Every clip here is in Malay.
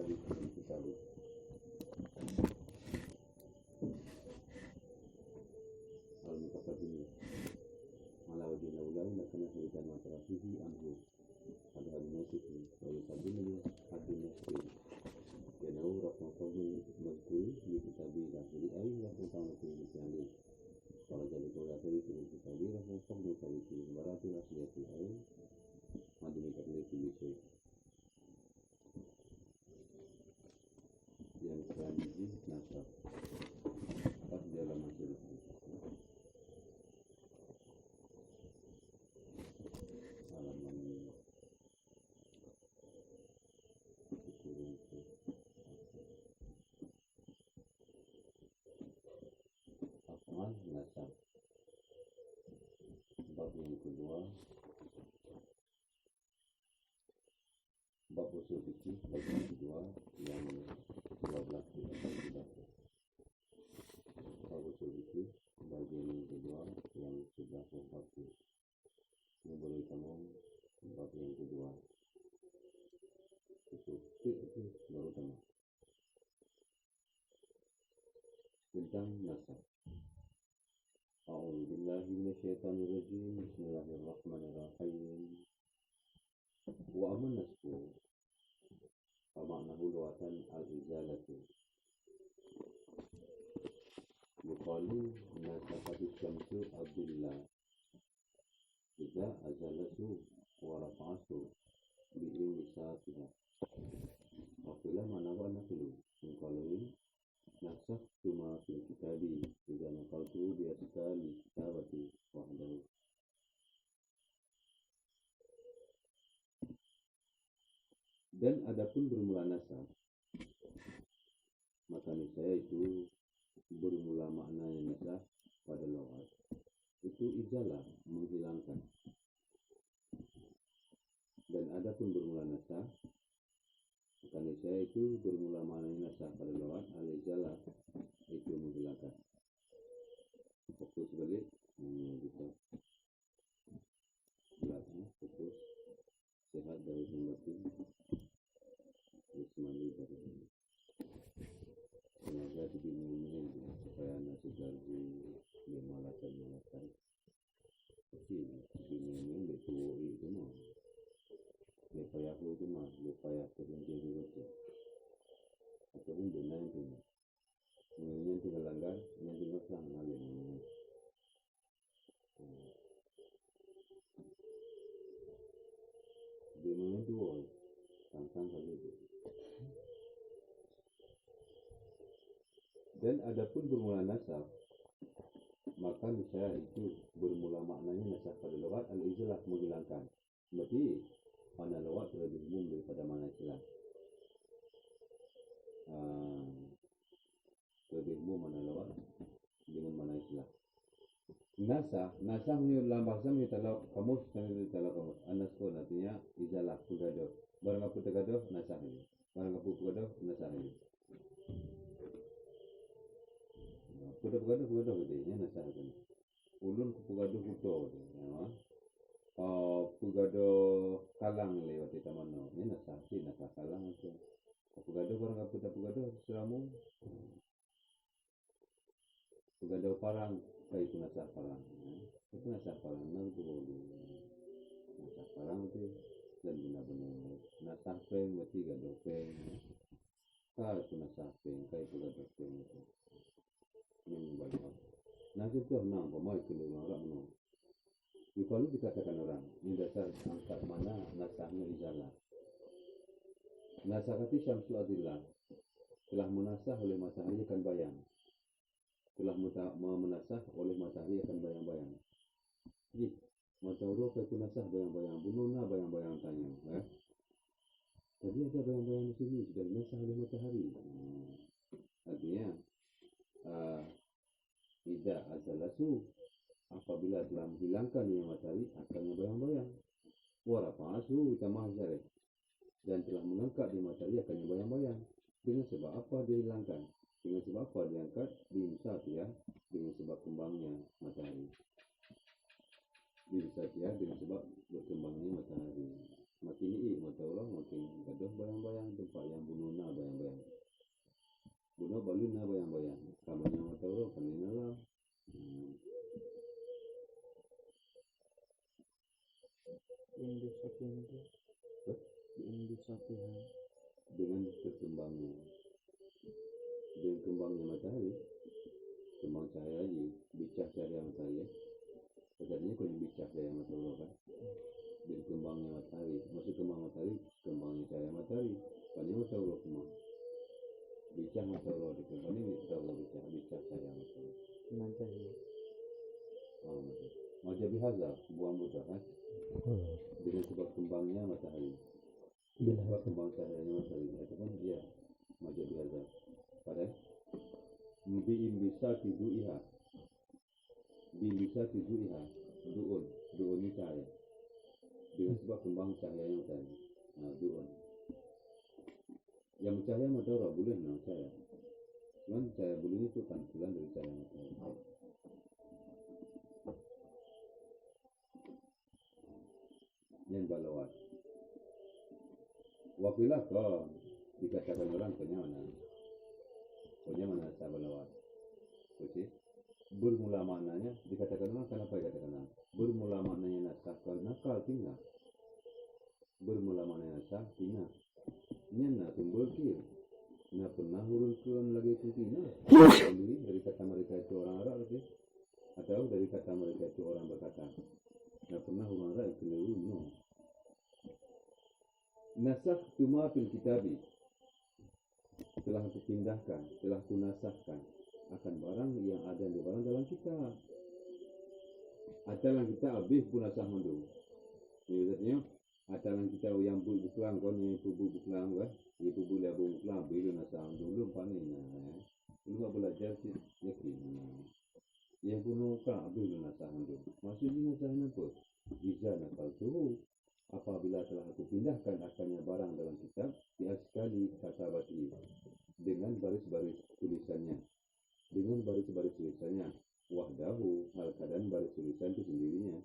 hadis min kitab al-mutaqaddim ala wajhi al-awla lakana hadisan ma tarafihi anhu hada al-nasib wa yuqaddimu hadis كانوا رقم فضل مذكور بكتابه الآخر أي رقم كان في مثاله ورجع لقول آخر في كتابه رقم فضل كويسي مراتب أصلية أي عدم تكليف بشيء yang selanjutnya nasab pas dalam masalah halaman nasab bab yang kedua bab usul fikih bab yang kedua yang 12 kita bab usul fikih bagian yang kedua yang sudah terpakai yang boleh kamu bab yang kedua usul fikih baru kamu tentang nasab. أعوذ بالله من الشيطان الرجيم بسم الله الرحمن الرحيم وأما النسب فمعناه لغة الإزالة يقال نسفت الشمس الظل إذا أزالته ورفعته بإنبساطها وقيل معناه النقل من قوله نسخت ما في كتابي إذا نقلته بأشكال الكتابة وحده. Dan adapun bermula nasab, maka niscaya itu bermula maknanya nasab pada lughat itu izalah, menghilangkan. Dan adapun bermula nasab, maka niscaya itu bermula maknanya nasab pada lughat al-izalah, itu menghilangkan. Fokus balik bisa belakang fokus sehat dari batin Ismaili dari semoga dibingung supaya nasib lagi dimalakan tapi bingung betul itu mah supaya aku itu mah supaya aku menjadi itu atau benar itu yang tinggal langgar yang tinggal sama yang di mana dua tentang hal itu. Dan adapun bermula nasab, maka niscaya itu bermula maknanya nasab pada lughat al-izalah, menghilangkan. Berarti mana lughat lebih umum daripada mana istilah. Lebih umum mana lughat dengan mana istilah. Nasah dalam bahasa ni kalau kamus kan kalau kamus anasku artinya izalah pugado. Barang apa tegado nasah ini. Barang apa pugado nasah ini. Pugado gitu ya nasah ini. Ulun pugado kuto ya. Pugado kalang lewat di taman no. Ini nasah kalang itu. Pugado barang apa pugado seramu. Pugado parang itu nasah parang. Itu nasah parang nang tu nasah parang tu dan benar-benar nasah peng berarti gado peng. Kalau itu nasah peng, kalau itu gado peng itu. Ini banyak. Nasib tu nang pemai kilo orang no. Kalau dikatakan orang ini dasar angkat mana nasahnya izalah. Nasah kata Syamsul Adillah telah menasah oleh matahari akan bayang. Telah menasah oleh matahari akan bayang-bayang. Jadi, matahari itu nasah bayang-bayang. Bununa bayang-bayang tanya. Tadi ada bayang-bayang di sini. Sudah nasah oleh matahari. Artinya, tidak azalasu. Apabila telah menghilangkan yang matahari, akannya bayang-bayang. Warafasu tamah zalik. Dan telah mengangkat di matahari, akannya bayang-bayang. Dengan sebab apa dia hilangkan? Dengan sebab apa diangkat diimsak ya dengan sebab kembangnya matahari. Diimsak ya dengan sebab berkembangnya matahari. Makin ini mata orang makin gaduh bayang-bayang tu Pak yang bunuh na bayang-bayang. Bunuh balun na bayang-bayang. Kamu yang tahu kanina lah. Dengan kembangnya matahari, kembang cahaya aja, bicah cahaya matahari. Katanya kau yang bicah cahaya matahari kan? Dari kembangnya matahari, maksud kembang matahari, kembangnya cahaya matahari. Kan ini tahu loh semua. Bicah matahari ada kembang ini tahu loh bicah cahaya matahari. Macam biasa, buah muda kan? Dengan sebab kembangnya matahari. Sebab kembang cahayanya matahari, ataupun dia macam biasa. Pada bisa tiduiha, duun ni cahaya. Dengan sebab kembang cahayanya matahari, duun. Yang cahaya matahari bulan nak cahaya. Cuman cahaya bulan itu kan bulan dari cahaya matahari. Yang balawat. Wakilah kau dikatakan orang punya mana balawat. Okey. Bermula maknanya dikatakan orang kenapa dikatakan orang? Bermula maknanya nakal tinggal. Bermula maknanya tinggal. Nyana tumbul kir. Na pernah hurufkan lagi itu tina. Dari kata mereka itu orang Arab okey. Atau dari kata mereka itu orang berkata. Na pernah orang Arab itu no. Nasakh tuma fil kitabi. Telah aku pindahkan, telah aku nasahkan akan barang yang ada di barang dalam kitab. Dalam kitab habis pun nasah mundur. Ini artinya dalam kitab yang buklang kon yang buklang kan, itu boleh buklang bila nasah mundur panen. Lu belajar sih yakin. Yang punya kan bila nasah mundur. Maksudnya nasah apa? Bisa nakal tu. Apabila telah aku pindahkan akannya barang dalam kitab, dia sekali kata bati dengan baris-baris tulisannya. Wahdahu, hal keadaan baris tulisan itu sendirinya.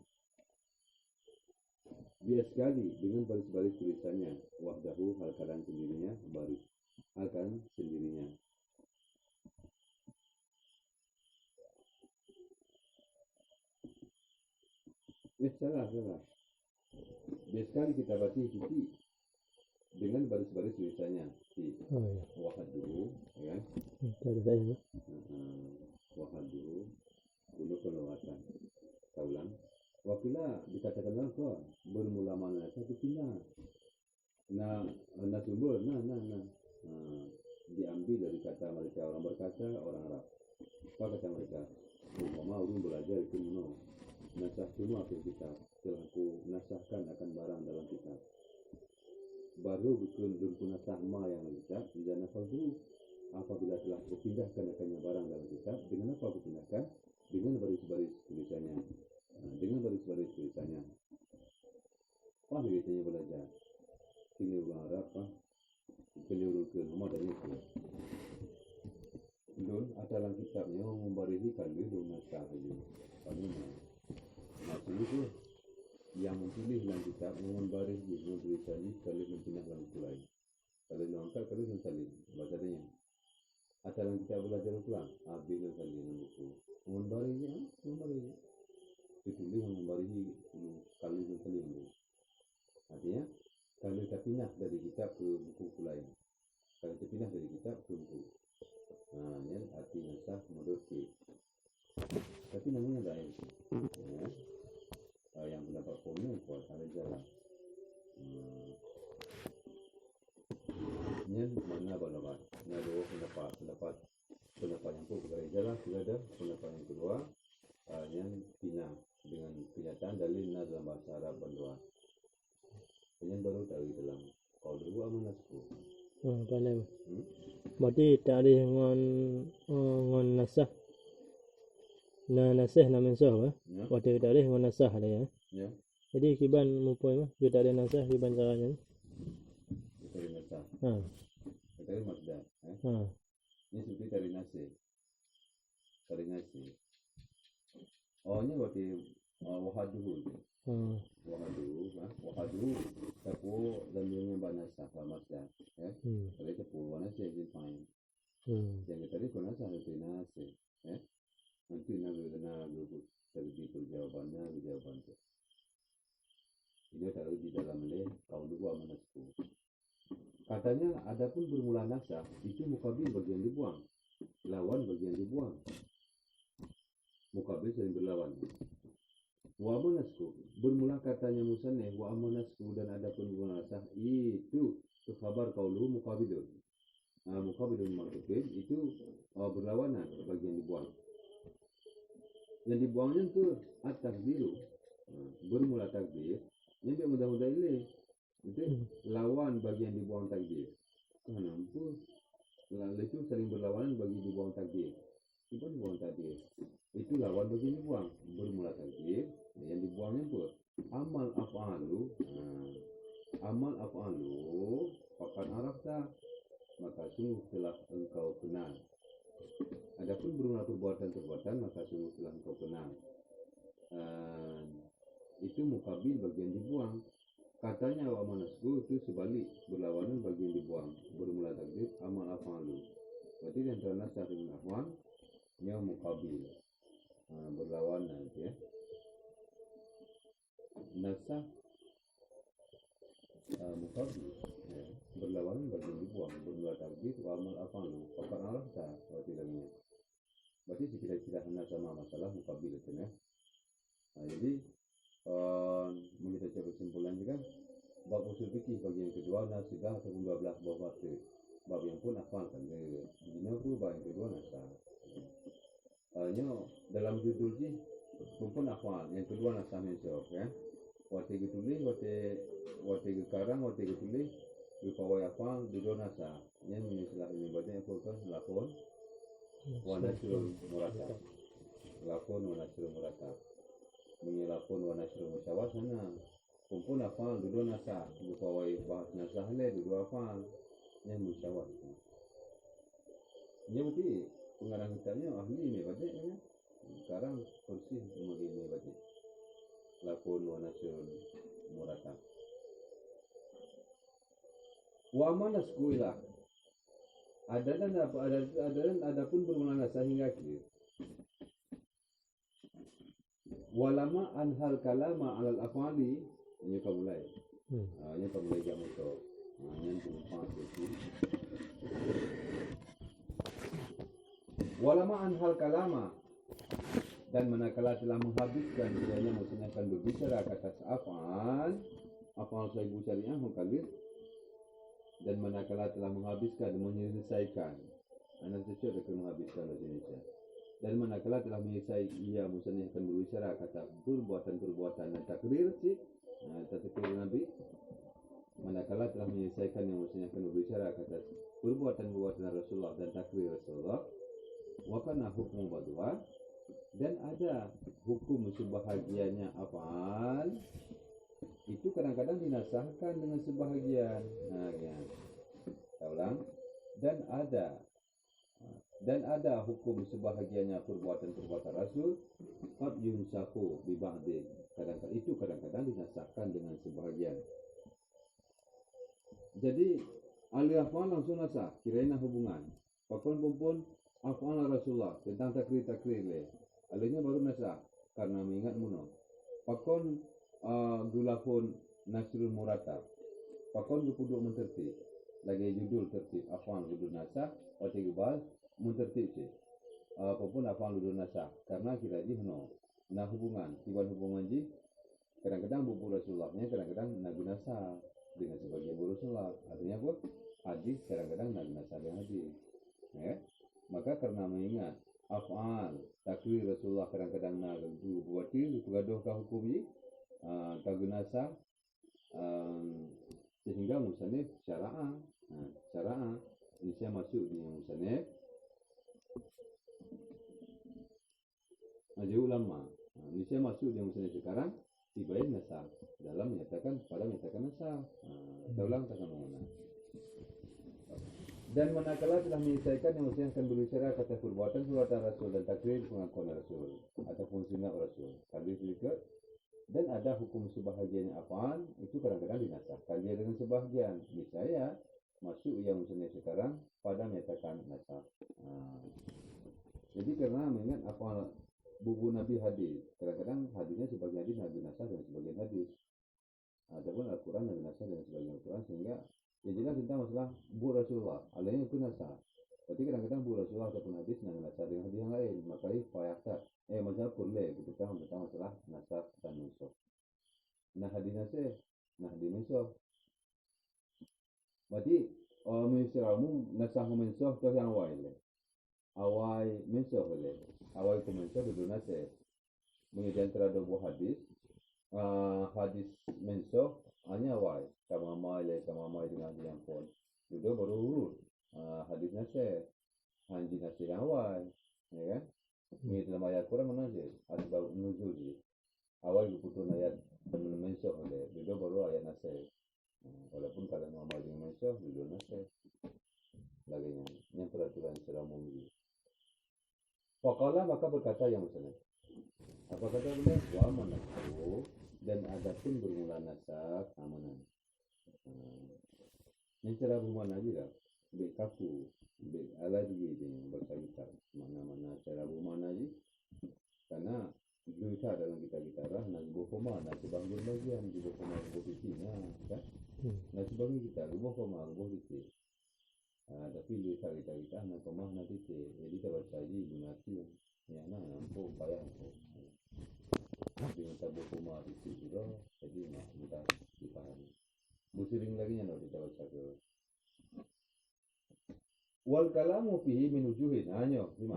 Dia sekali dengan baris-baris tulisannya. Wahdahu, hal keadaan sendirinya, baris. Hal keadaan sendirinya. Salah. Dia sekali kita baca sisi dengan baris-baris tulisannya. Wahadu, ya kan? Wahadu, kuno kelewatan. Kaulang. Wakilah dikatakan apa? Bermula mana? Satu pina. Nah sumber, diambil dari kata mereka orang berkata orang Arab. Apa kata mereka? Mama urung belajar itu no. Nasah semua fil kitab. Telah aku nasahkan akan barang dalam kitab. Baru bikin nasah ma yang kitab tidak nasah dulu. Apabila telah aku pindahkan akannya barang dalam kitab, dengan apa aku pindahkan? Dengan baris-baris tulisannya. Apa biasanya belajar? Kini orang Arab kini urut ke nama dan itu. Dun dalam kitabnya membarihi kali dun nasah itu. Maksud itu yang memilih dalam kitab membaris di tulisannya kali mempindah dalam buku lain. Kalau diangkat kali salin bahasanya. Dalam kitab belajar ulang, habis salin dalam buku. Membarisnya. Ditulis membarihi kali salin. Artinya kalau kita pindah dari kitab ke buku lain. Kalau kita pindah dari kitab ke buku. Ini artinya sah menurut kita. Tapi namanya lain. Yang pendapat komen kuat ada jalan. Ini mana balawat? Ini dua pendapat yang pun berada jalan sudah ada. Pendapat yang kedua yang pindah dengan kenyataan dalil dalam bahasa Arab bandua. Yang baru tahu dalam kalau dua manasku. Pandai. Berarti tak ada ngon nasah. Nasah nama nasah apa? Waktu tak ada ngon nasah ada ya. Ya. Jadi kiban mupoi mah kita ada nasah kiban caranya. Kita ada nasah. Kita ada masdar. Ini seperti dari nasi. Oh ini berarti wahadu. Wahadu. Tapi dalamnya banasah masdar. Kalau itu puluhan aja yang fine. Yang tadi kau nasa nanti nasi, nanti nabi terbitul jawabannya tu. Ini taruh di dalam le kau dua manasku. Katanya adapun bermula nasa itu mukabil bagian dibuang, lawan bagian dibuang. Mukabil sering berlawan. Wa manasku bermula katanya musannif wa manasku dan adapun bermula nasa itu khabar kauluhu mukabilun. Mukabilun marufin itu berlawanan bagian dibuang. Yang dibuangnya itu at-takdiru, bermula takdir. Yang mudah-mudah ini itu lawan bagian dibuang takdir. Kenapa? Lalu itu sering berlawanan bagi dibuang takdir. Itu dibuang takdir. Itu lawan bagi dibuang. Bermula takdir. Yang dibuangnya itu amal af'alu. Amal af'alu. Fakat arafta. Maka sungguh telah engkau kenal. Adapun bermula perbuatan-perbuatan maka sungguh telah engkau kenal. Itu mukabil bagian dibuang. Katanya wa manasku itu sebalik berlawanan bagian dibuang. Bermula takdir amal af'alu. Berarti yang antara nasah dengan af'al nya mukabil. Berlawanan ya. Nasah mukabil ya. Berlawanan bagian dibuang. Bermula takdir wa amal af'alu. Pakai arah tak berarti dalamnya. Berarti kita hendak sama masalah mukabil itu ya. Jadi kita coba kesimpulan juga bab usul fikih bagian kedua nasidah ataupun 12 bab waktu bab yang pun afal kan ini pun bab yang kedua nasah dalam judul sih pun afal yang kedua nasah mesok ya waktu tulis waktu karang waktu tulis berpawai afal dua nasah yang istilah ini baca yang fokus lakon wanasirul muratab lakon wanasirul muratab menyelapun wanasirul musyawat sana kumpul afal dulu nasah berpawai bahas nasah le dulu afal yang musyawat dia berarti pengarang kitabnya ahli ni baca ya sekarang kursi ini baca lakon wanasirul muratab wa manasku ilah ada pun bermula nasah hingga akhir. Walama anhal kalama alal afali ini kamu mulai ini kamu mulai jam itu yang tumpang itu walama anhal kalama dan manakala telah menghabiskan dianya maksudnya akan berbicara kata afal saibu syariah mengkalir dan manakala telah menghabiskan menyelesaikan anak cucu akan menghabiskan bahasa Indonesia dan manakala telah menyelesaikan ia maksudnya akan berbicara kata perbuatan-perbuatan dan takrir sih takrir Nabi manakala telah menyelesaikan yang maksudnya akan berbicara kata perbuatan-perbuatan Rasulullah dan takrir Rasulullah wakana hukum badua dan ada hukum sebahagiannya afal itu kadang-kadang dinasahkan dengan sebahagian ya. Saya ulang dan ada hukum sebahagiannya perbuatan-perbuatan Rasul qad yunsaku bi ba'din kadang-kadang dinasahkan dengan sebahagian. Jadi ahli afal langsung nasah kirain hubungan pakon afal Rasulullah tentang takrir le alihnya baru nasah karena mengingat muno pakon gulafun nasrul muratab pakon gupuduk mentertib lagi judul tertib afal judul nasah waktu gebal mentertib sih apapun afal judul nasah karena kita di nah hubungan tiba hubungan ji kadang-kadang buku Rasulullahnya kadang-kadang nabi nasah dengan sebagian buku Rasulullah artinya apa hadis kadang-kadang nabi nasah dengan hadis ya maka karena mengingat afal takrir Rasulullah kadang-kadang nabi buatin gaduh ka hukum ji kagunasa sehingga musannif syara'a ini saya masuk di musannif Majul ulama ini saya masuk di musannif sekarang tibain nasah dalam menyatakan nasah kita ulang tak sama dan manakala telah menyelesaikan yang mesti akan berbicara kata perbuatan Rasul dan takrir pengakuan Rasul ataupun sunnah Rasul hadis juga dan ada hukum sebahagiannya afal itu kadang-kadang dinasahkan dia dengan sebahagian misalnya masuk yang misalnya sekarang pada menyatakan nasab. Jadi karena mengingat apa buku Nabi hadis, kadang-kadang hadisnya sebagian hadis Nabi nasab dan sebagian hadis, ataupun Al-Quran Nabi nasab dan sebagian Al-Quran, sehingga yang jelas tentang masalah bu Rasulullah, alaihi itu nasab. Berarti kadang-kadang bu Rasulullah ataupun hadis Nabi nasab dengan hadis yang lain, makanya payahkat masalah boleh kita tentang masalah nasab dan musuh. Nah hadis nasab, nah hadis musuh. Berarti mensyaramu nasah mensyah tu yang awal le. Awal mensyah le. Awal itu mensyah dulu nasah. Menjadi antara dua hadis. Hadis mensyah hanya awal. Kama mai dengan yang pun. Dulu baru urut. Hadis nasah. Hanji nasah yang awal. Ya kan? Ini dalam ayat Quran mana je? Asbab nuzul je. Awal itu putus ayat mensyah le. Dulu baru ayat nasah. Walaupun kalau mau dengan manusia dulu nasi lagi yang peraturan secara umum. Faqala maka berkata yang misalnya apa kata beliau? Wa manahu dan adapun bermula nasab amanan. Yang cara bermula lagi lah bik kaku bik ala juga yang berkaitan mana-mana cara bermula lagi karena duita dalam kita lah nak berkoma nak sebagian bagian di berkoma posisinya kan. Nah sebagai kita rumah koma rumah kita, tapi duita kita nak koma nanti jadi kita baca lagi donasi yang nampu bayar tu. Jadi kita berkoma di situ juga, jadi nak mudah dipahami. Busiring lagi yang kita baca tu. Wal kalamu fihi min wujuhin, hanya 5.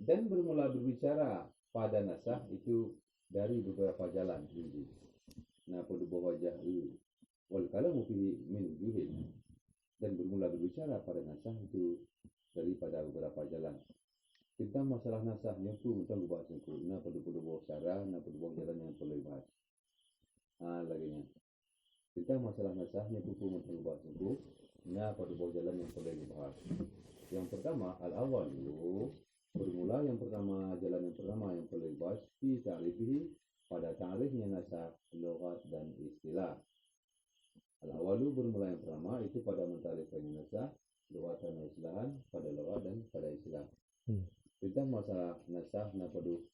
Dan bermula berbicara pada nasah itu dari beberapa jalan ini. Nah pada bawah wajah wal kalamu fihi min wujuhin dan bermula berbicara pada nasah itu daripada beberapa jalan. Tentang masalah nasah yang pun tentang bahas itu. Nah pada bawah cara, nah pada bawah jalan yang perlu dibahas. Laginya. Tentang masalah nasah yang pun tentang bahas itu. Nah pada bawah jalan yang perlu dibahas. Yang pertama al-awwal bermula yang pertama jalan yang pertama yang perlu dibahas fi ta'rifihi pada ta'rifnya nasah, lughat dan istilah. Al-awalu bermula yang pertama itu pada mentarifkan nasah, lughat dan istilahan pada lughat dan pada istilah. Tentang masalah nasah napadu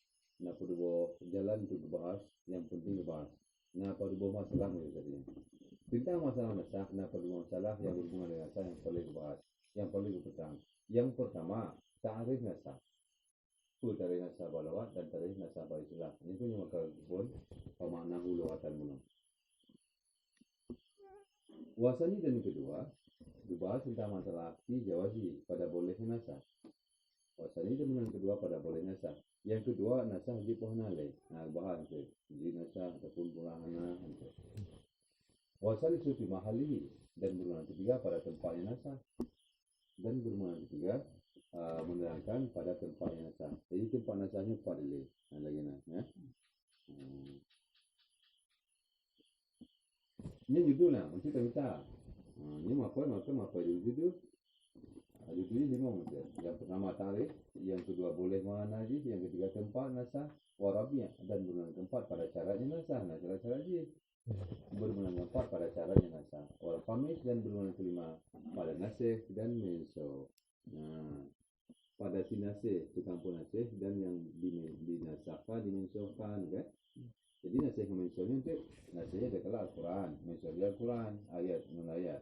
jalan untuk dibahas yang penting dibahas. Napadu masalah maksudnya. Tentang masalah nasah napadu masalah yang berhubungan dengan nasah yang perlu dibahas, yang perlu dipetang. Yang pertama ta'rif nasah. Tarikh nasah lughat dan tarikh nasah istilah. Ini punya maka pun pemaknaan lughat dan munah. Wasani dan kedua dibahas tentang masalah akti jawazi pada bolehnya nasah. Wasani dan kedua pada bolehnya nasah. Yang kedua nasah jipohnale. Bahas di nasah ataupun pulangana. Wasani sufi mahali dan bermula ketiga pada tempatnya nasah. Dan bermula ketiga menerangkan pada tempatnya nasah. Jadi tempat nasahnya 4 lagi. Lagi ya. Ini judulnya, mesti kita. Ini apa judul? Judulnya 5 mungkin. Yang pertama tarikh, yang kedua boleh mana lagi, yang ketiga tempat nasah, warabnya dan bermula keempat pada caranya nasah. Nah, cara-cara dia bermula keempat pada caranya nasah. Warab famis dan bermula kelima pada nasih dan menso. Nah, pada si nasih, tukang pun nasih dan yang dinasahkan, dimensokan, kan? Jadi nasih mensonya untuk nasihnya ada kala Al-Quran, mensonya Al-Quran, ayat non-ayat.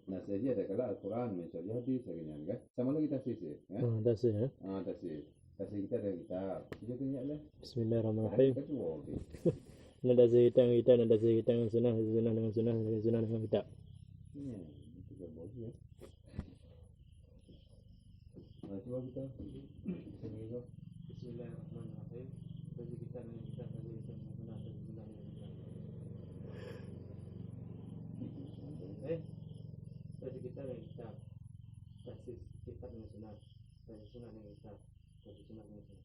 Nasihnya ada kala Al-Quran, mensonya hadis, sebagainya, kan? Sama lagi tasih, kan? Tasih ya. Tasih kita ada kitab. Kita tengok lah. Bismillahirrahmanirrahim. Ketua, okey. Nada kita, nada kita dengan sunnah dengan kitab. Itu bagus ya. Cuba kita sini. Bismillahirrahmanirrahim. Bagi kita dengan kita sunnah dengan sunnah. Bagi kita dengan kitab. Tasih kitab dengan sunnah. Tasih sunnah dengan kitab. Tasih sunnah dengan sunnah.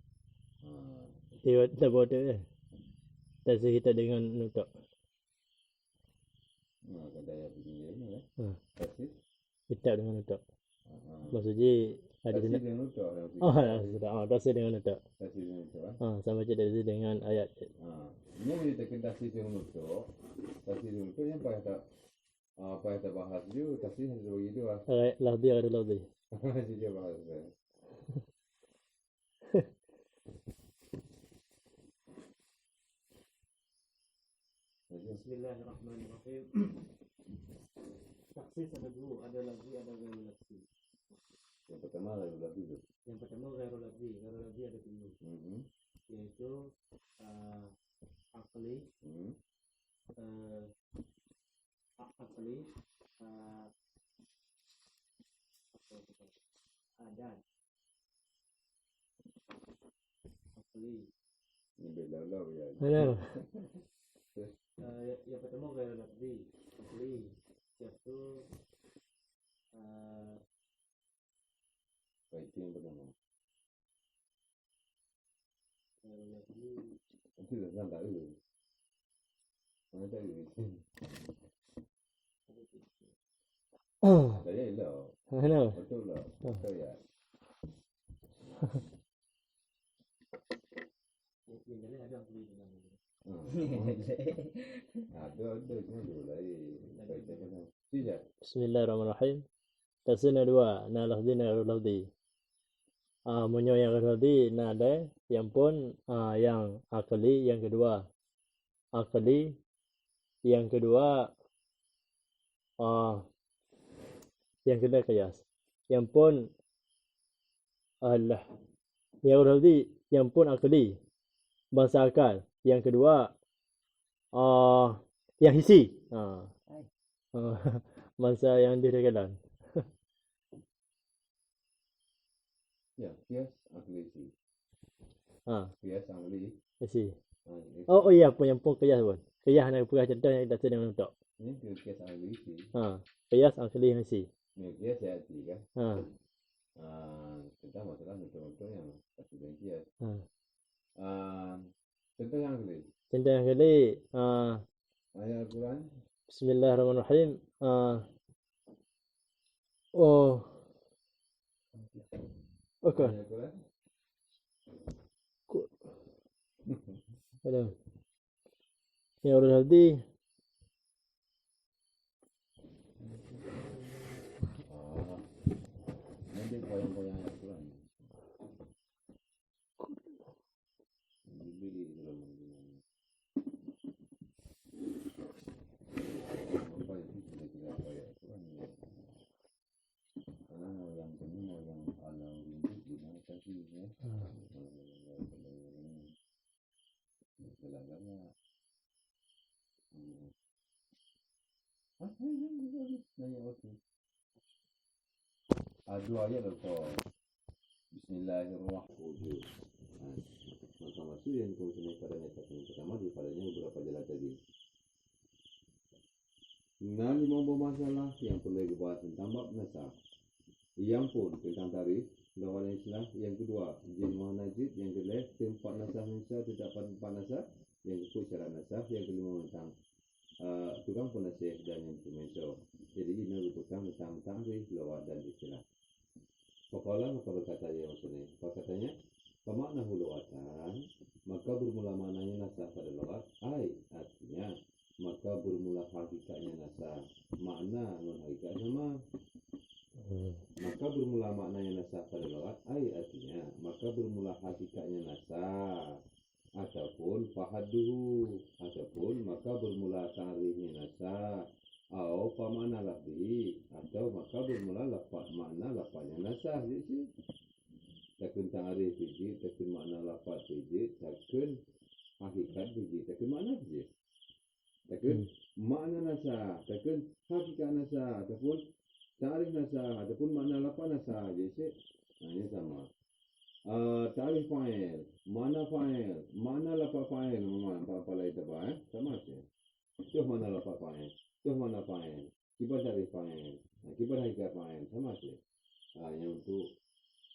Tiba tak boleh. Tasih kita dengan nutuk. Kata ayat ini ya. Tasih kitab dengan nutuk. Maksudnya ada tasih sini. dengan nutuk. Tasih dengan nutuk. Tasih dengan nutuk. Sama je tasih dengan ayat. Ini menceritakan tasih dengan nutuk. Tasih dengan nutuk yang payah tak apa yang kita bahas juga tapi itu lafzi غير lafzi. masih dia bahas ya. Bismillahirrahmanirrahim. Taksis ada dua, ada lafzi, ada غير lafzi. Yang pertama lafzi itu. Yang pertama غير lafzi. غير lafzi ada dua. Yaitu akli, akli, adat, akli. Ini beda lah ya. Halo. Yang pertama غير lafzi, akli. Yaitu Itu yang pertama. غير lafzi. Itu dah tak tahu. Mana tahu? Saya lah. Halo. Betul lah. Betul ya. Ini ada akli dalam ini. Ada cuma dulu lagi. Tidak. Bismillahirrahmanirrahim. Tasina dua, na lafzi na غير lafzi. Munyo yang غير lafzi na ada, yang pun yang akli yang kedua. Akli yang kedua yang kedua qiyas. Yang pun Allah. Yang غير lafzi yang pun akli. Bahasa akal. Yang kedua yang hisi. Masa yang direkadan. Ya, kias ahli sih. Kias ahli. Hisi. Oh iya, yang pun qiyas pun. Qiyas nak pernah cerita yang dah sedang untuk. Ini kias ahli sih. Qiyas akli hisi. Ini kias ya sih kan. Kita masalah betul-betul yang pasti dan kias. Contoh yang ahli. Contoh yang kali Ayat Al-Quran. Bismillahirrahmanirrahim. Okey. Ayat Al-Quran. Ada. Yang udah tadi. Nanti koyang-koyang Ayat Al-Quran. Dibeli di dalam Al-Quran. Apa itu kira-kira Ayat Al-Quran? Karena mau yang ini mau yang alam rindu gimana sih ya? Dua ayat atau Bismillahirrahmanirrahim. Maka itu yang kau sini pada ayat yang pertama padanya beberapa jalan tadi. Nah, 5 masalah yang perlu dibahas tentang bab nasab. Yang pun tentang tarikh lawan istilah. Yang kedua, jilmah najib. Yang kedua, tempat nasab Indonesia tidak tempat nasab. Yang kedua, syarat nasab. Yang kelima tentang tukang penasih dan yang pemencau. Jadi ini merupakan tentang tarikh lawan dan istilah. Pokoknya maka berkata dia maksudnya. Apa katanya? Pemakna hulawatan, maka bermula maknanya nasab pada lawat. Artinya maka bermula hakikatnya nasab. Makna non hakikat sama. Maka bermula maknanya nasab pada lawat. Artinya maka bermula hakikatnya nasab. Ataupun fahaduhu. Ataupun maka bermula tarikhnya nasab. Atau pamakna lafzi. Atau maka bermula makna lafaznya nasab. Jadi takun ta'arif biji, takun makna lafaz biji, takun hakikat biji, takun makna biji. Takun makna nasab, takun hakikat nasab, ataupun ta'arif nasab, ataupun makna lafaz nasab. Jadi ini sama. Ta'arif fa'il, makna fa'il, makna lafaz fa'il, apa lain apa sama saja. Itu makna lafaz fa'il, itu makna fa'il, kibar ta'arif fa'il, kibar hakikat fa'il, sama saja. Yang untuk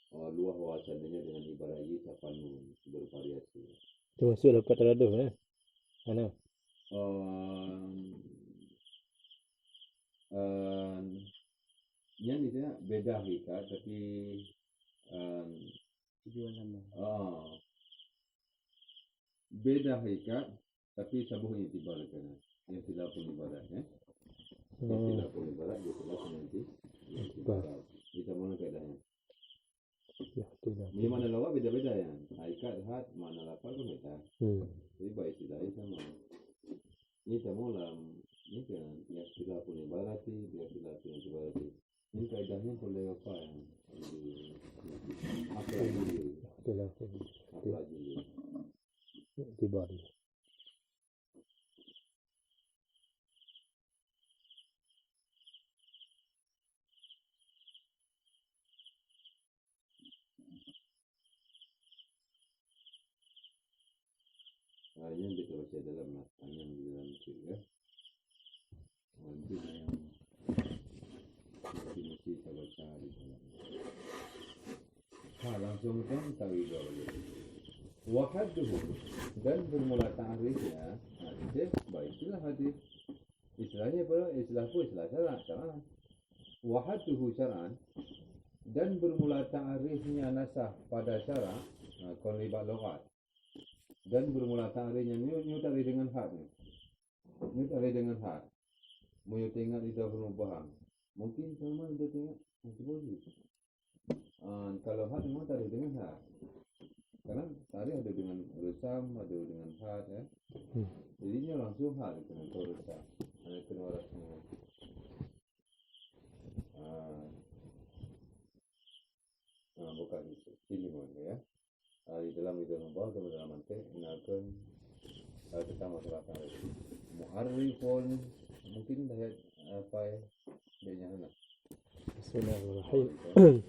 luah wawasannya dengan ibarat lagi tafanun bervariasi. Itu masuk dapat teraduh Mana? Yang itu beda hakikat tapi Tujuan sama. Beda hakikat tapi sabuh itibar kena. Yang tidak pun ibarat Istilah pun ibarat, istilah nanti ibarat. Kita mana keadaannya? Ini mana lawak beda-beda ya. Haikat, hat, mana lapar kan beda. Jadi baik istilahnya sama. Ini temu dalam ini kan ya istilah pun ibarat, dia istilah pun ibarat. Ini keadaannya boleh apa ya? Apa lagi? Apa lagi? Tiba. Yang kita baca dalam yang di dalam itu ya. Nanti yang mesti kita baca di dalam. Langsung kan tahu dulu. Wahaduhu dan bermula ta'rifnya. Itu baiklah hadis. Istilahnya apa? Istilah syarat. Wahaduhu syar'an dan bermula ta'rifnya nasah pada syarat konlibat lughat. Dan bermula ta'rifnya ini ta'rif dengan had ni. Ini ta'rif dengan had. Mau tengok di dalam paham. Mungkin sama dia tengok masih boleh. Kalau had memang ta'rif dengan had. Karena ta'rif ada dengan resam, ada dengan had ya. Jadinya langsung had dengan resam. Ada kena waras semua. Bukan itu. Ini mana ya. Di dalam bawah dalam nanti akan kita masalah tarikh. Mu'arrifun mungkin dah apa ya dia nak. Bismillahirrahmanirrahim.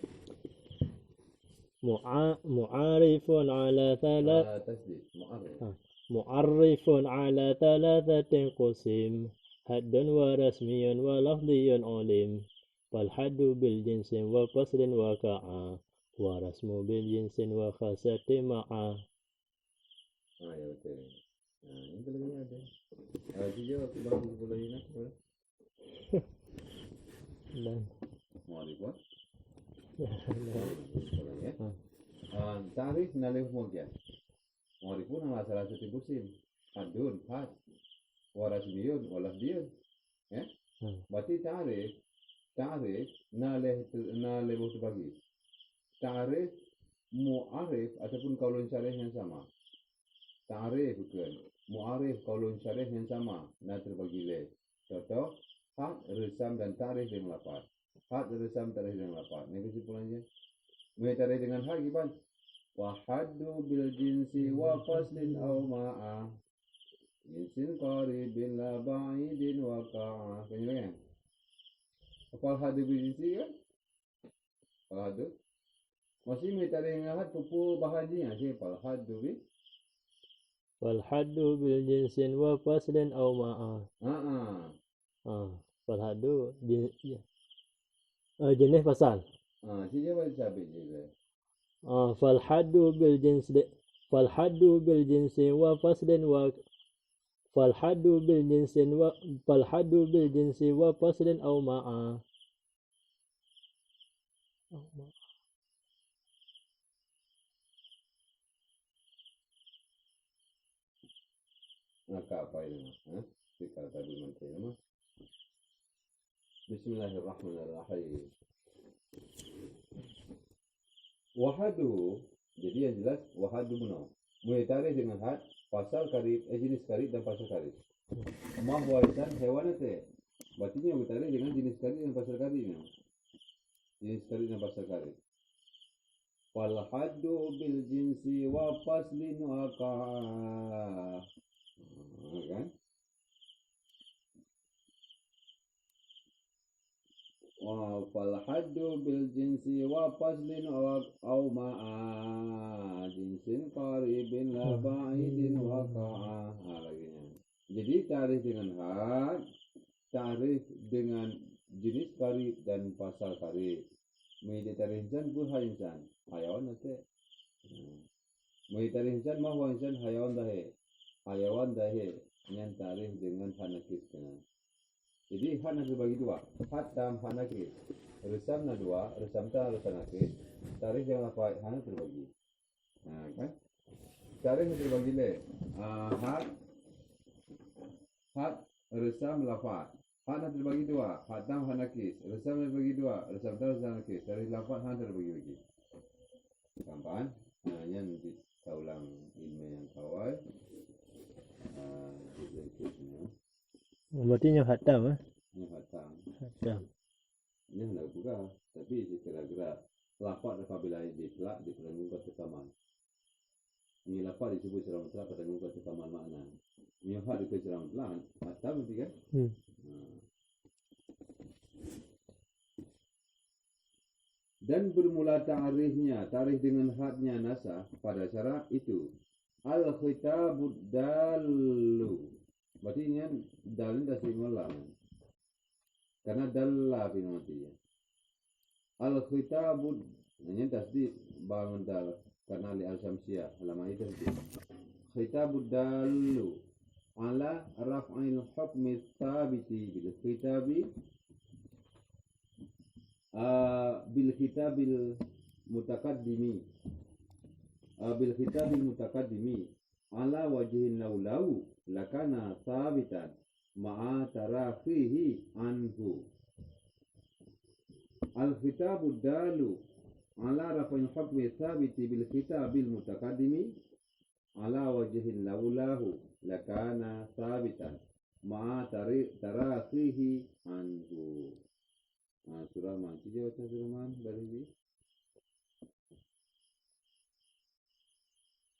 Mu'arrifun ala tasdid mu'arrif. Mu'arrifun ala thalathatin qusim haddun wa rasmiyun wa lafdhiyun ulim wal haddu bil jinsin wa faslin wa ka'a wa rasmu bil jinsin wa khasati ma'a. Ya betul. Ini lagi ada. Dia baru boleh nak boleh. Dan Mu'arrifun. Ya. Tarikh nalih mugia. Mu'arrifun adalah salah satu musim. Haddun, had, wa rasmiyun, wa lafdhiyun. Ya. Berarti tarikh nalih berbagi. Ta'rif mu'arif ataupun qaulun syarih yang sama. Ta'rif bukan. Mu'arif qaulun syarih yang sama. Nah terbagi le. Contoh, had, resam dan ta'rif dengan lafaz. Had, resam, ta'rif dengan lafaz. Ini kesimpulannya. Mulai ta'rif dengan had gimana? Wa haddu bil jinsi wa faslin aw ma'a. Jinsin qaribin la ba'idin wa qa'a. Kan? Apa haddu bil jinsi kan? Apa haddu? Masih minta dengan had pupu bahaginya siapa? Haddu bil wal haddu bil jinsin wa faslin aw ma'a. Wal haddu jenis pasal. Sini apa cabai je? Fal haddu bil jinsi wa faslin wa fal haddu bil jinsi wa faslin aw ma'a. Maka apa ini? Kita tadi menteri nama. Bismillahirrahmanirrahim. Wahadu, jadi yang jelas wahadu benar. Mulai tarikh dengan had, pasal karib, jenis karib dan pasal karib. Mahwaisan hewan itu. Berarti yang tarikh dengan jenis karib dan pasal karibnya. Jenis karib dan pasal karib. Fal haddu bil jinsi wa faslin wa qa'a. Kan? Fal haddu bil jinsi wa faslin aw ma'a jinsin qaribin la ba'idin wa qa'a. Jadi tarikh dengan had, tarikh dengan jenis karib dan pasal karib. Menjadi tarikh insan pun insan, hayawan nanti. Menjadi tarikh insan mahwa insan hayawan dahe. Hayawan dahe yang tarikh dengan hanakis kena. Jadi had nak terbagi dua. Had tam hanakis. Resam na dua, resam ta hanakis. Tarikh yang apa hanak terbagi. Kan? Tarikh terbagi le. Had resam lafaz. Hak terbagi dua, hak tam, hak nakis. Resam terbagi dua, resam tam, resam nakis. Dari lafaz hak terbagi-bagi. Gampang? Nah, yang kita ulang ilmu yang kawal. Berikutnya. Berarti yang hatam Ini hak tam. hatam. Ini hendak buka. Tapi kira-kira lafaz apabila ditelak diperdengarkan sekamal. Ini lafaz disebut secara mutlak perdengarkan sekamal makna. Ini hak disebut secara mutlak. Hatam berarti kan? Dan bermula ta'rifnya, ta'rif dengan hadnya nasah pada syarat itu al-khitabud dallu. Berarti ini kan dalin tasbih mulam. Karena dalla bin mati. Al-khitabud ini tasbih bangun dal karena li al-syamsiyah halaman itu. Khitabud dallu ala raf'il hukmi tsabiti bil khitabi bil khitabil mutaqaddimi bil khitabil mutaqaddimi ala wajhin laulau lakana sabitan ma'a tarafihi anhu. Al khitabud dalu ala rafa'il hukmi sabiti bil khitabil mutaqaddimi ala wajhin laulahu lakana sabitan ma'a tarafihi anhu. Surah Man. Tiga baca surah Man dari ini.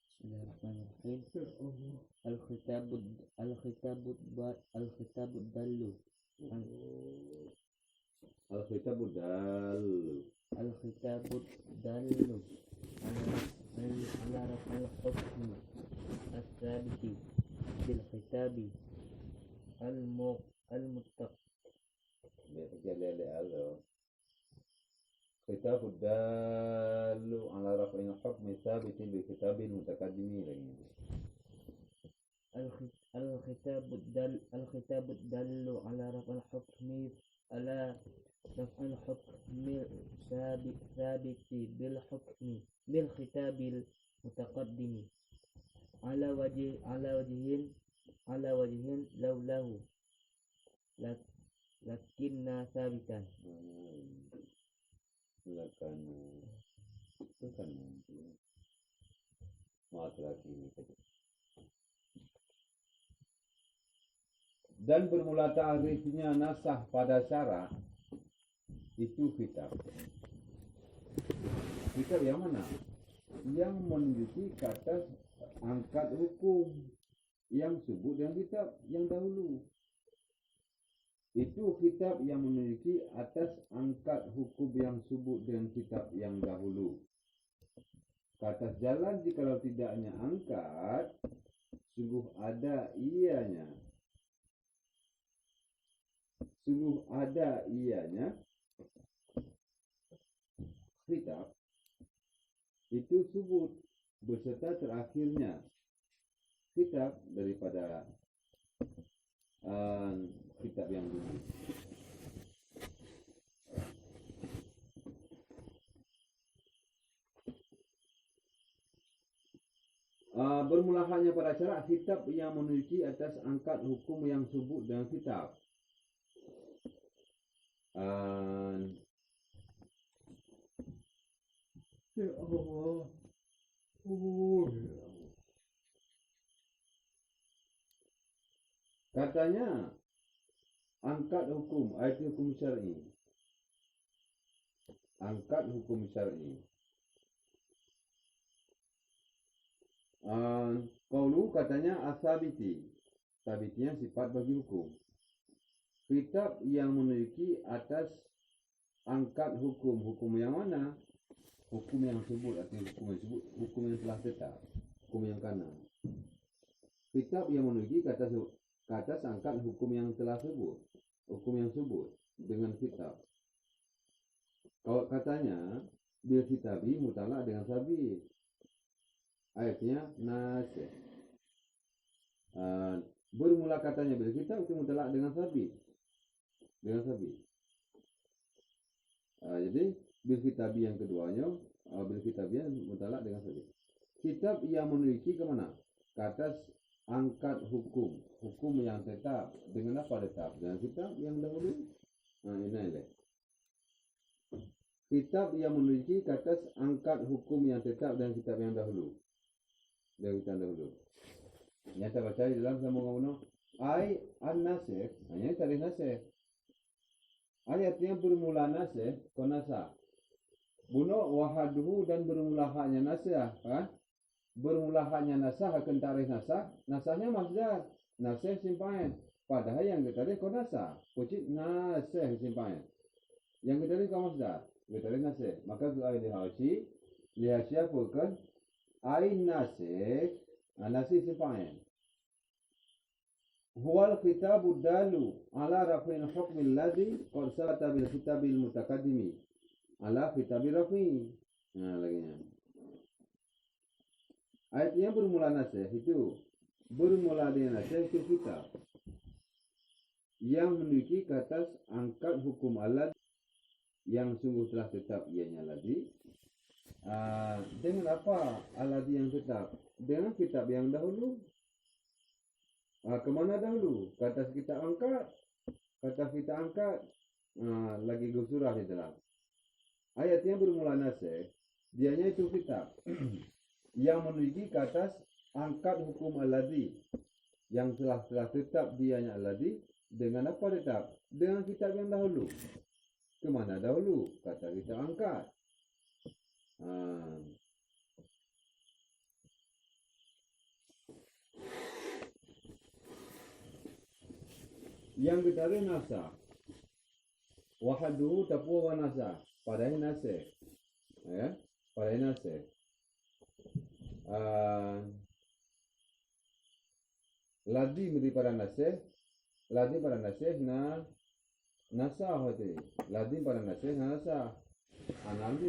Bismillahirrahmanirrahim. Al-khitabud dallu. Al-khitabud dallu. Al-khitabud dallu. Ala raf'il hukmi as-sabiti bil khitabi al-muttaq. Khitab dallu ala raf'il hukmi thabit bi kitabil mutaqaddimin. Al-khitab dallu ala raf'il hukmi thabit bil khitabil mutaqaddimi ala wajhin laulahu lakinna sabitan. Bukan dan bermula ta'rifnya nasah pada syarat itu kitab. Kitab yang mana? Yang menunjuki kata angkat hukum yang sebut dengan kitab yang dahulu. Itu kitab yang memiliki atas angkat hukum yang sebut dengan kitab yang dahulu. Kata jalan jikalau tidaknya angkat, sungguh ada ianya. Sungguh ada ianya kitab itu sebut beserta terakhirnya kitab daripada kitab yang dulu. Bermula hanya pada syarat kitab yang memiliki atas angkat hukum yang sebut dengan kitab. Ya Allah. Katanya angkat hukum, ayat hukum syar'i. Angkat hukum syar'i. Qaulu katanya asabiti. Sabitinya sifat bagi hukum. Kitab yang memiliki atas angkat hukum. Hukum yang mana? Hukum yang sebut, artinya hukum yang sebut, hukum yang telah tetap, hukum yang kanan. Kitab yang memiliki kata angkat hukum yang telah sebut, hukum yang sebut dengan kitab. Kalau katanya bil kitabi mutalak dengan sabit. Ayatnya nasih. Bermula katanya bil kitab itu mutalak dengan sabit. Dengan sabit. Jadi bil kitabi yang keduanya, bil kitabi yang mutalak dengan sabit. Kitab yang memiliki kemana? Ke atas angkat hukum yang tetap. Dengan apa tetap? Dengan kitab yang dahulu. Ini. Kitab yang memiliki kata angkat hukum yang tetap dan kitab yang dahulu. Dari kitab dahulu. Yang saya baca di dalam sambungan ai an-nasikh, hanya tarikh nasikh. Ayat yang bermula nasikh, konasa. Buno wahaduhu dan bermula haknya nasikh, kan? Bermula haknya nasah akan tarikh nasah, nasahnya masdar, nasikh simpayan. Padahal yang ditarik konasa, kucing nasikh simpayan. Yang ditarik masdar, ditarik nasikh. Maka tu ayat lihat siapa kan? Ai nasikh, nasikh simpayan. Huwal kitabu dalu ala rafin hukmi alladhi qad sabata bil kitabil mutaqaddimi ala kitabi rafi. Lagi. Ayat yang bermula nasikh itu bermula dengan nasikh itu kitab yang memiliki kata angkat hukum Allah yang sungguh telah tetap ianya alladhi. Dengan apa alladhi yang tetap? Dengan kitab yang dahulu. Kemana dahulu? Kata kita angkat. Lagi surah di dalam. Ayat yang bermula nasikh, dianya itu kitab yang memiliki kata angkat hukum alladhi yang telah tetap dianya alladhi. Dengan apa tetap? Dengan kitab yang dahulu. Kemana dahulu? Kata kita angkat. Yang ditarik nasah. Wahaduhu tapua wa nasah. Padahal nasikh. Ya, padahal nasikh. Ladi pada nasikh. Ladi pada nasikh na nasah hati. Ladi pada nasikh na nasah. Ladi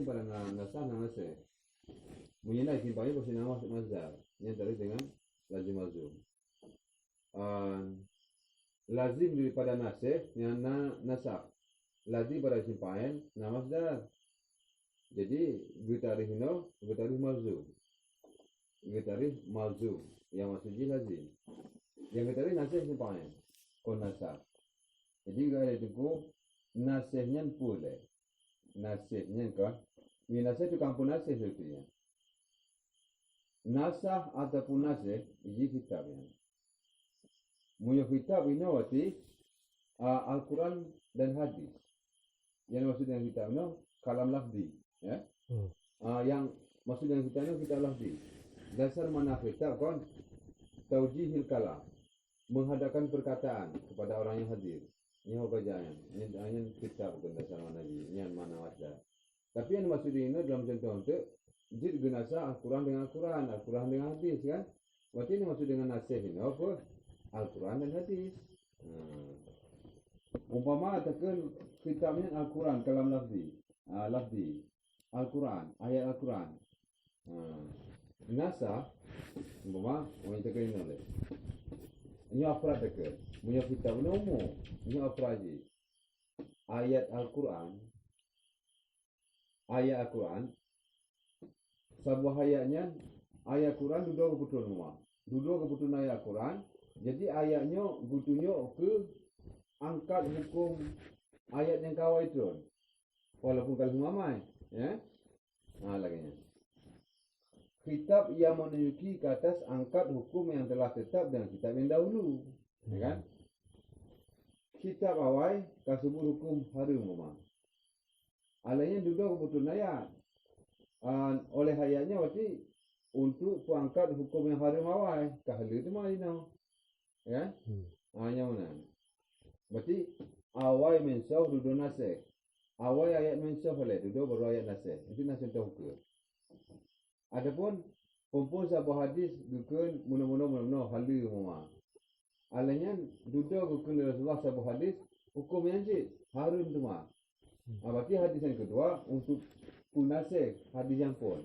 pada nasah na nasikh. Menyinai simpannya pasti nama mazhar. Yang tadi dengan lazim mazhum. Lazim daripada nasikh yang nasakh. Lazim pada simpayan nama masdar. Jadi gutarih malzum. Gutarih malzum yang maksudnya lazim. Yang gutarih nasikh simpayan. Kon nasakh. Jadi gaya itu nasikhnya pula. Nasikhnya kan. Ini nasikh itu kampung nasikh itu ya. Nasakh ataupun nasikh ini kitab ya. Punya kitab ini berarti Al-Quran dan hadis. Yang maksud dengan kitab ini kalam lafzi, ya. Yang maksud dengan kitab ini kitab lafzi. Dasar mana kitab kan? Taujihil kalam, menghadapkan perkataan kepada orang yang hadir. Ini hujahnya. Ini hanya kitab bukan dasar mana lagi. Ini mana wajah. Tapi yang maksud ini dalam contoh itu jid genasa Al-Quran dengan Al-Quran, Al-Quran dengan hadis kan? Berarti ini maksud dengan nasikh ini apa? Al-Quran dan hadis. Umpama tekan kitabnya Al-Quran kalam lafzi. Lafzi. Al-Quran, ayat Al-Quran. Nasakh umpama orang tekan ini oleh. Ini afrad tekan. Punya kitab ini umum. Ini afrad je. Ayat Al-Quran. Ayat Al-Quran. Sebuah ayatnya ayat Quran duduk kebetulan rumah. Duduk kebetulan ayat Quran. Jadi ayatnya butuhnya ke angkat hukum ayat yang kawal itu. Walaupun kalau mamai, ya. Laginya. Kitab yang menunjuki ke atas angkat hukum yang telah tetap dengan kitab yang dahulu, ya kan? Kitab awal kasubur hukum harum mama. Alanya duduk kebetulan ayat. Oleh ayatnya berarti untuk pengangkat hukum yang harum awal, kahli itu mana? Ya, hanya mana? Berarti awal mensah duduk nasikh. Awal ayat mensah boleh duduk baru ayat nasikh. Itu nasikh tauhid. Adapun kumpul sebuah hadis bukan mula-mula halu semua. Alanya duduk bukan Rasulullah sebuah hadis hukum yang jid harum semua. Berarti hadis yang kedua untuk nasikh hadis yang pun.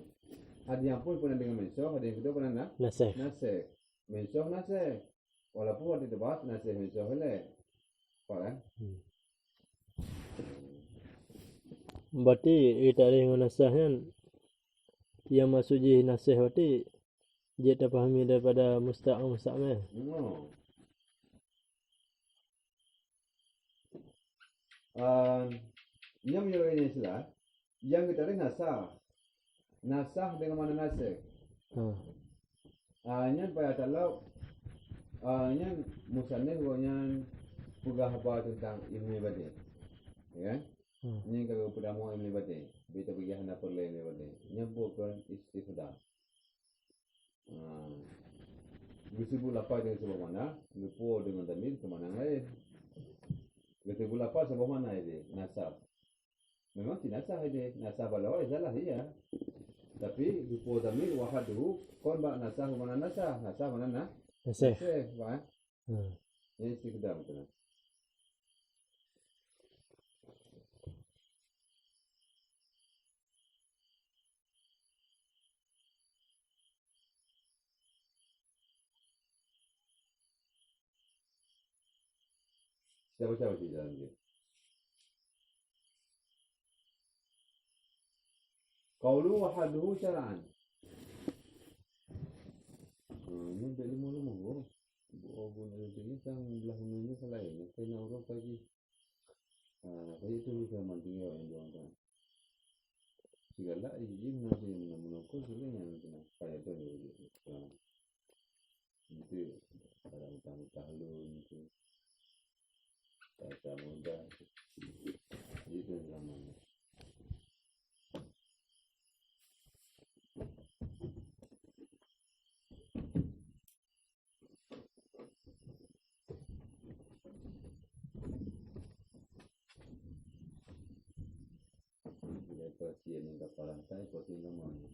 Hadis yang pun pernah dengan mensah, hadis yang kedua pernah nasikh. Mensah nasikh. Walaupun ada debat nasikh mensah boleh. Faham? Berarti kita dengan nasikh kan yang maksudnya nasikh berarti Dia terpahami daripada musta'mal. Yang ini istilah yang kita lihat nasah dengan mana nasih. Yang pada talau yang musannif yang pugah apa tentang ilmu ibadah, ya kan? Yang kalau pada mau ilmu ibadah, kita pergi hendak perlu ilmu ibadah. Yang bukan istifada. Disebut apa dengan sebab mana? Lupa dengan damir kemana lain. Disebut apa sebab mana ini? Nasab. Memang tidak sah ini. Nasab balawai salah iya. Tapi lupa damir wahaduhu. Kon bak nasab mana nasab? Nasab mana Nasih. Pak. Ini istifada betul. Siapa di dalam dia? Qaulu wahaduhu syara'an. Ini dari mana mau? Bukan dari sang belah mana selain. Kena orang pagi. Saya itu bisa mantingnya yang doang. Segala izin nanti menakut sebenarnya nanti kayak itu. Itu barang tahlun itu. Baca mudah. Itu zaman. Pasien yang kepala saya pasien kemana?